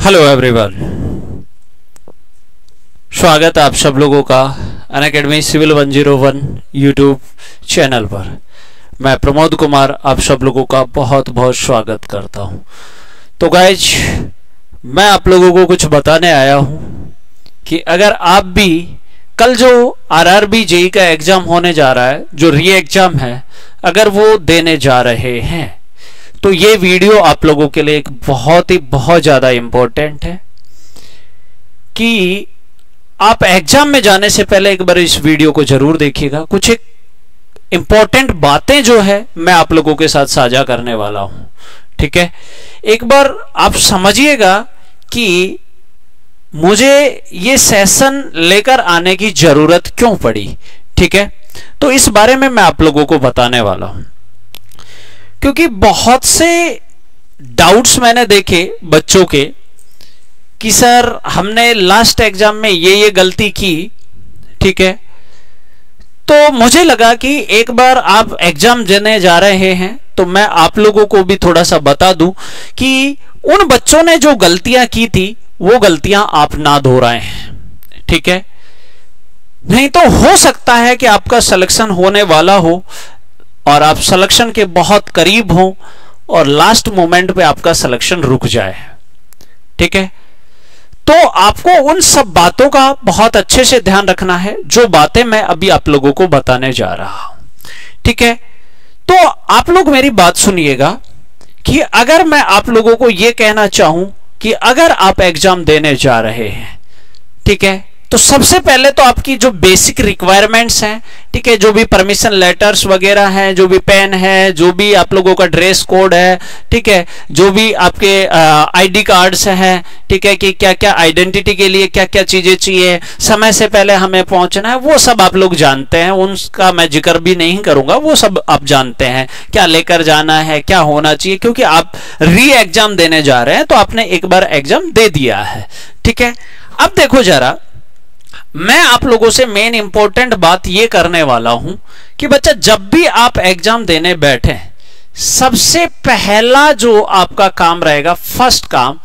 Hello everyone, स्वागत है आप सब लोगों का अनअकैडमी सिविल 101 यूट्यूब चैनल पर। मैं प्रमोद कुमार आप सब लोगों का बहुत बहुत स्वागत करता हूं। तो गाइज, मैं आप लोगों को कुछ बताने आया हूं कि अगर आप भी कल जो आरआरबी जेईई का एग्जाम होने जा रहा है, जो री एग्जाम है, अगर वो देने जा रहे हैं तो ये वीडियो आप लोगों के लिए एक बहुत ज्यादा इंपॉर्टेंट है कि आप एग्जाम में जाने से पहले एक बार इस वीडियो को जरूर देखिएगा। कुछ एक इंपॉर्टेंट बातें जो है मैं आप लोगों के साथ साझा करने वाला हूं, ठीक है। एक बार आप समझिएगा कि मुझे ये सेशन लेकर आने की जरूरत क्यों पड़ी, ठीक है। तो इस बारे में मैं आप लोगों को बताने वाला हूं, क्योंकि बहुत से डाउट्स मैंने देखे बच्चों के कि सर हमने लास्ट एग्जाम में ये गलती की, ठीक है। तो मुझे लगा कि एक बार आप एग्जाम देने जा रहे हैं तो मैं आप लोगों को भी थोड़ा सा बता दूं कि उन बच्चों ने जो गलतियां की थी वो गलतियां आप ना दोहराएं, ठीक है। नहीं तो हो सकता है कि आपका सिलेक्शन होने वाला हो और आप सिलेक्शन के बहुत करीब हो और लास्ट मोमेंट पे आपका सिलेक्शन रुक जाए, ठीक है। तो आपको उन सब बातों का बहुत अच्छे से ध्यान रखना है जो बातें मैं अभी आप लोगों को बताने जा रहा हूं, ठीक है। तो आप लोग मेरी बात सुनिएगा कि अगर मैं आप लोगों को यह कहना चाहूं कि अगर आप एग्जाम देने जा रहे हैं, ठीक है, तो सबसे पहले तो आपकी जो बेसिक रिक्वायरमेंट्स हैं, ठीक है, जो भी परमिशन लेटर्स वगैरह हैं, जो भी पेन है, जो भी आप लोगों का ड्रेस कोड है, ठीक है, जो भी आपके आईडी कार्ड्स हैं, ठीक है, कि क्या क्या आइडेंटिटी के लिए क्या क्या चीजें चाहिए, समय से पहले हमें पहुंचना है, वो सब आप लोग जानते हैं, उनका मैं जिक्र भी नहीं करूंगा, वो सब आप जानते हैं क्या लेकर जाना है, क्या होना चाहिए, क्योंकि आप री एग्जाम देने जा रहे हैं तो आपने एक बार एग्जाम दे दिया है, ठीक है। अब देखो जरा, मैं आप लोगों से मेन इंपॉर्टेंट बात यह करने वाला हूं कि बच्चा जब भी आप एग्जाम देने बैठे, सबसे पहला जो आपका काम रहेगा, फर्स्ट काम,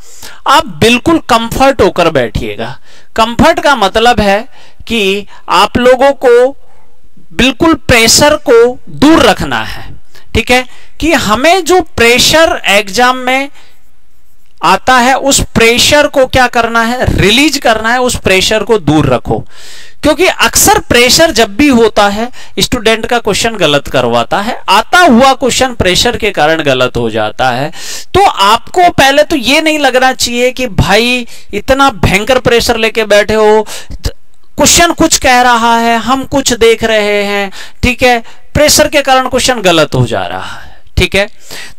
आप बिल्कुल कंफर्ट होकर बैठिएगा। कंफर्ट का मतलब है कि आप लोगों को बिल्कुल प्रेशर को दूर रखना है, ठीक है, कि हमें जो प्रेशर एग्जाम में आता है उस प्रेशर को क्या करना है, रिलीज करना है, उस प्रेशर को दूर रखो। क्योंकि अक्सर प्रेशर जब भी होता है स्टूडेंट का क्वेश्चन गलत करवाता है, आता हुआ क्वेश्चन प्रेशर के कारण गलत हो जाता है। तो आपको पहले तो ये नहीं लगना चाहिए कि भाई इतना भयंकर प्रेशर लेके बैठे हो, क्वेश्चन कुछ कह रहा है, हम कुछ देख रहे हैं, ठीक है, प्रेशर के कारण क्वेश्चन गलत हो जा रहा है, ठीक है।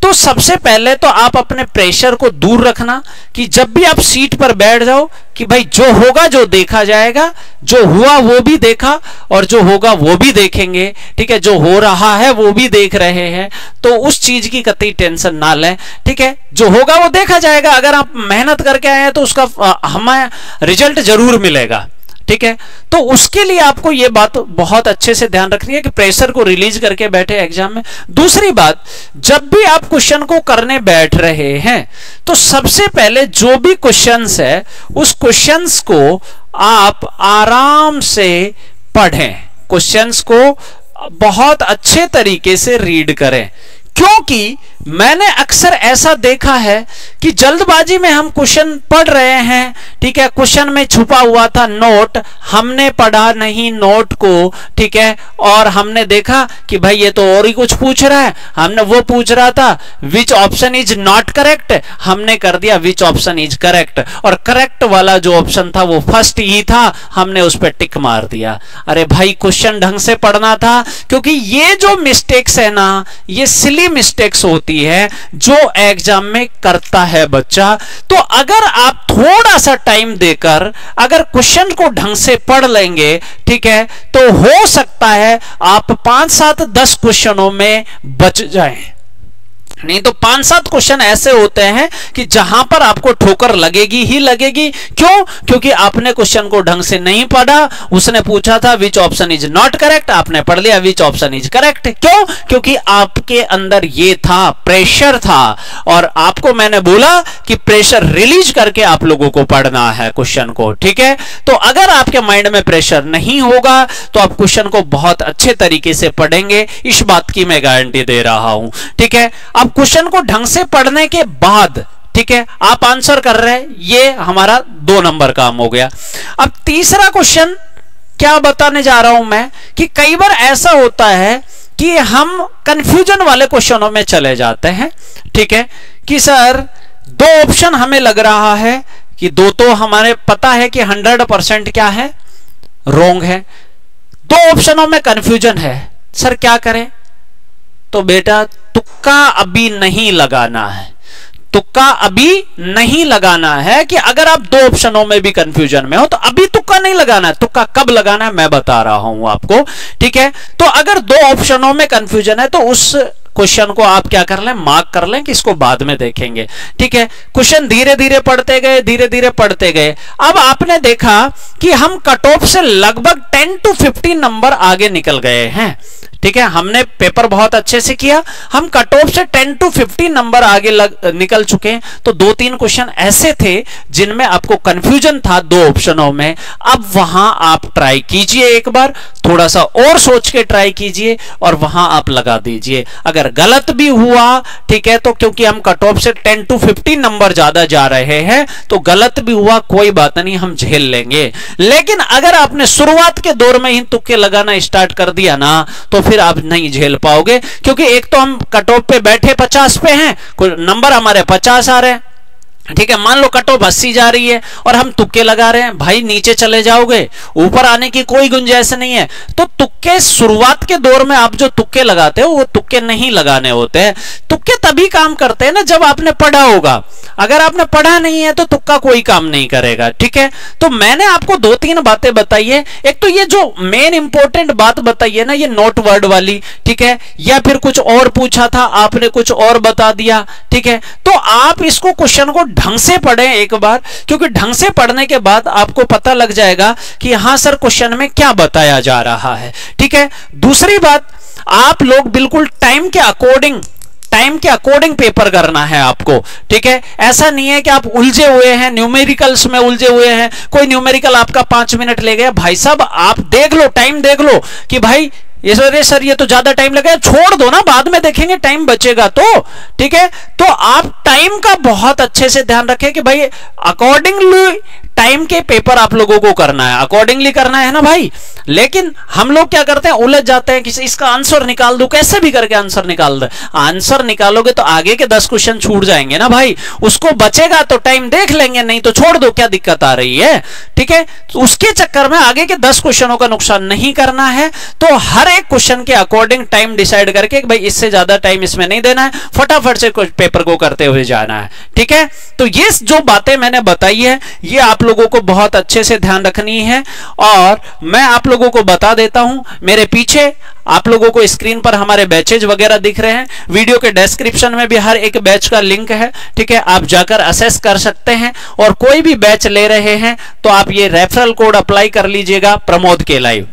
तो सबसे पहले तो आप अपने प्रेशर को दूर रखना कि जब भी आप सीट पर बैठ जाओ कि भाई जो होगा जो देखा जाएगा, जो हुआ वो भी देखा और जो होगा वो भी देखेंगे, ठीक है, जो हो रहा है वो भी देख रहे हैं, तो उस चीज की कतई टेंशन ना लें, ठीक है। जो होगा वो देखा जाएगा, अगर आप मेहनत करके आए हैं तो उसका हमें रिजल्ट जरूर मिलेगा, ठीक है। तो उसके लिए आपको यह बात बहुत अच्छे से ध्यान रखनी है कि प्रेशर को रिलीज करके बैठे एग्जाम में। दूसरी बात, जब भी आप क्वेश्चन को करने बैठ रहे हैं तो सबसे पहले जो भी क्वेश्चंस है उस क्वेश्चंस को आप आराम से पढ़ें, क्वेश्चंस को बहुत अच्छे तरीके से रीड करें। क्योंकि मैंने अक्सर ऐसा देखा है कि जल्दबाजी में हम क्वेश्चन पढ़ रहे हैं, ठीक है, क्वेश्चन में छुपा हुआ था नोट, हमने पढ़ा नहीं नोट को, ठीक है, और हमने देखा कि भाई ये तो और ही कुछ पूछ रहा है, हमने वो पूछ रहा था which option is not correct, हमने कर दिया विच ऑप्शन इज करेक्ट, और करेक्ट वाला जो ऑप्शन था वो फर्स्ट ही था, हमने उस पर टिक मार दिया। अरे भाई क्वेश्चन ढंग से पढ़ना था, क्योंकि ये जो मिस्टेक्स है ना, ये सिली मिस्टेक्स होती है जो एग्जाम में करता है बच्चा। तो अगर आप थोड़ा सा टाइम देकर अगर क्वेश्चन को ढंग से पढ़ लेंगे, ठीक है, तो हो सकता है आप 5, 7, 10 क्वेश्चनों में बच जाएं, नहीं तो 5-7 क्वेश्चन ऐसे होते हैं कि जहां पर आपको ठोकर लगेगी ही लगेगी। क्यों? क्योंकि आपने क्वेश्चन को ढंग से नहीं पढ़ा। उसने पूछा था which option is not correct, आपने पढ़ लिया विच ऑप्शन इज करेक्ट। क्यों? क्योंकि आपके अंदर ये था, प्रेशर था, और आपको मैंने बोला कि प्रेशर रिलीज करके आप लोगों को पढ़ना है क्वेश्चन को। ठीक है, तो अगर आपके माइंड में प्रेशर नहीं होगा तो आप क्वेश्चन को बहुत अच्छे तरीके से पढ़ेंगे, इस बात की मैं गारंटी दे रहा हूं। ठीक है, अब क्वेश्चन को ढंग से पढ़ने के बाद, ठीक है, आप आंसर कर रहे हैं, ये हमारा 2 नंबर काम हो गया। अब तीसरा क्वेश्चन क्या बताने जा रहा हूं मैं कि कई बार ऐसा होता है कि हम कंफ्यूजन वाले क्वेश्चनों में चले जाते हैं। ठीक है, कि सर 2 ऑप्शन हमें लग रहा है कि 2 तो हमारे पता है कि 100% क्या है, रॉन्ग है। 2 ऑप्शनों में कंफ्यूजन है, सर क्या करें? तो बेटा तुक्का अभी नहीं लगाना है, तुक्का अभी नहीं लगाना है। कि अगर आप 2 ऑप्शनों में भी कंफ्यूजन में हो तो अभी तुक्का नहीं लगाना है। तुक्का कब लगाना है मैं बता रहा हूं आपको। ठीक है, तो अगर 2 ऑप्शनों में कंफ्यूजन है तो उस क्वेश्चन को आप क्या कर लें, मार्क कर लें कि इसको बाद में देखेंगे। ठीक है, क्वेश्चन धीरे धीरे पढ़ते गए, धीरे धीरे पढ़ते गए। अब आपने देखा कि हम कट ऑफ से लगभग 10 to 15 नंबर आगे निकल गए हैं। ठीक है, हमने पेपर बहुत अच्छे से किया, हम कट ऑफ से 10 to 15 नंबर आगे निकल चुके हैं। तो 2-3 क्वेश्चन ऐसे थे जिनमें आपको कंफ्यूजन था 2 ऑप्शनों में। अब वहां आप ट्राई कीजिए, एक बार थोड़ा सा और सोच के ट्राई कीजिए और वहां आप लगा दीजिए। अगर गलत भी हुआ, ठीक है, तो क्योंकि हम कट ऑफ से 10 to 15 नंबर ज्यादा जा रहे हैं तो गलत भी हुआ, कोई बात नहीं, हम झेल लेंगे। लेकिन अगर आपने शुरुआत के दौर में ही तुक्के लगाना स्टार्ट कर दिया ना तो फिर आप नहीं झेल पाओगे। क्योंकि एक तो हम कट ऑफ पे बैठे 50 पे हैं, नंबर हमारे 50 आ रहे हैं। ठीक है, मान लो कट ऑफ 80 जा रही है और हम तुक्के लगा रहे हैं, भाई नीचे चले जाओगे, ऊपर आने की कोई गुंजाइश नहीं है। तो तुक्के शुरुआत के दौर में आप जो तुक्के लगाते हो वो तुक्के नहीं लगाने होते हैं। तुक्के तभी काम करते हैं ना जब आपने पढ़ा होगा। अगर आपने पढ़ा नहीं है तो तुक्का कोई काम नहीं करेगा। ठीक है, तो मैंने आपको 2-3 बातें बताई है। एक तो ये जो मेन इंपॉर्टेंट बात बताई है ना, ये नोट वर्ड वाली, ठीक है, या फिर कुछ और पूछा था आपने कुछ और बता दिया। ठीक है, तो आप इसको क्वेश्चन को ढंग से पढ़ें एक बार, क्योंकि ढंग से पढ़ने के बाद आपको पता लग जाएगा कि हां सर क्वेश्चन में क्या बताया जा रहा है। ठीक है, दूसरी बात, आप लोग बिल्कुल टाइम के अकॉर्डिंग पेपर करना है आपको। ठीक है, ऐसा नहीं है कि आप उलझे हुए हैं, न्यूमेरिकल्स में उलझे हुए हैं, कोई न्यूमेरिकल आपका 5 मिनट ले गया, भाई साहब आप देख लो, टाइम देख लो कि भाई ये सर ये तो ज्यादा टाइम लगेगा, छोड़ दो ना, बाद में देखेंगे, टाइम बचेगा तो। ठीक है, तो आप टाइम का बहुत अच्छे से ध्यान रखें कि भाई अकॉर्डिंगली टाइम के पेपर आप लोगों को करना है, अकॉर्डिंगली करना है ना भाई। लेकिन हम लोग क्या करते हैं, उलझ जाते हैं कि इसका आंसर निकाल दो, कैसे भी करके आंसर निकाल दो। आंसर निकालोगे तो आगे के 10 क्वेश्चन छूट जाएंगे ना भाई, उसको बचेगा तो टाइम देख लेंगे, नहीं तो छोड़ दो, क्या दिक्कत आ रही है। ठीक है, तो उसके चक्कर में आगे के 10 क्वेश्चनों का नुकसान नहीं करना है। तो हर एक क्वेश्चन के अकॉर्डिंग टाइम डिसाइड करके भाई इससे ज्यादा टाइम इसमें नहीं देना है, फटाफट से पेपर को करते हुए जाना है। ठीक है, तो ये जो बातें मैंने बताई है ये आप लोगों को बहुत अच्छे से ध्यान रखनी है। और मैं आप लोगों को बता देता हूं, मेरे पीछे आप लोगों को स्क्रीन पर हमारे बैचेज वगैरह दिख रहे हैं, वीडियो के डिस्क्रिप्शन में भी हर एक बैच का लिंक है। ठीक है, आप जाकर असेस कर सकते हैं, और कोई भी बैच ले रहे हैं तो आप ये रेफरल कोड अप्लाई कर लीजिएगा, प्रमोद के लाइव।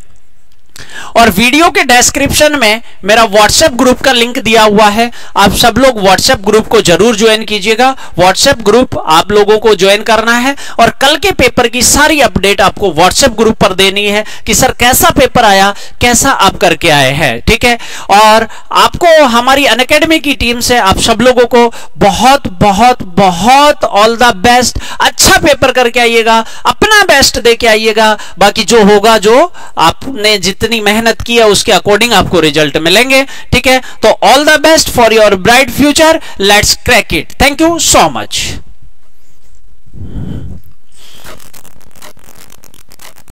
और वीडियो के डिस्क्रिप्शन में मेरा व्हाट्सएप ग्रुप का लिंक दिया हुआ है, आप सब लोग व्हाट्सएप ग्रुप को जरूर ज्वाइन कीजिएगा। व्हाट्सएप ग्रुप आप लोगों को ज्वाइन करना है और कल के पेपर की सारी अपडेट आपको व्हाट्सएप ग्रुप पर देनी है कि सर कैसा पेपर आया, कैसा आप करके आए हैं। ठीक है, और आपको हमारी अनअकैडमी की टीम से आप सब लोगों को बहुत बहुत बहुत ऑल द बेस्ट। अच्छा पेपर करके आइएगा, अपना बेस्ट दे के आइएगा, बाकी जो होगा, जो आपने जितनी मेहनत की है उसके अकॉर्डिंग आपको रिजल्ट मिलेंगे। ठीक है, तो all the best for your bright future, let's crack it. Thank you so much.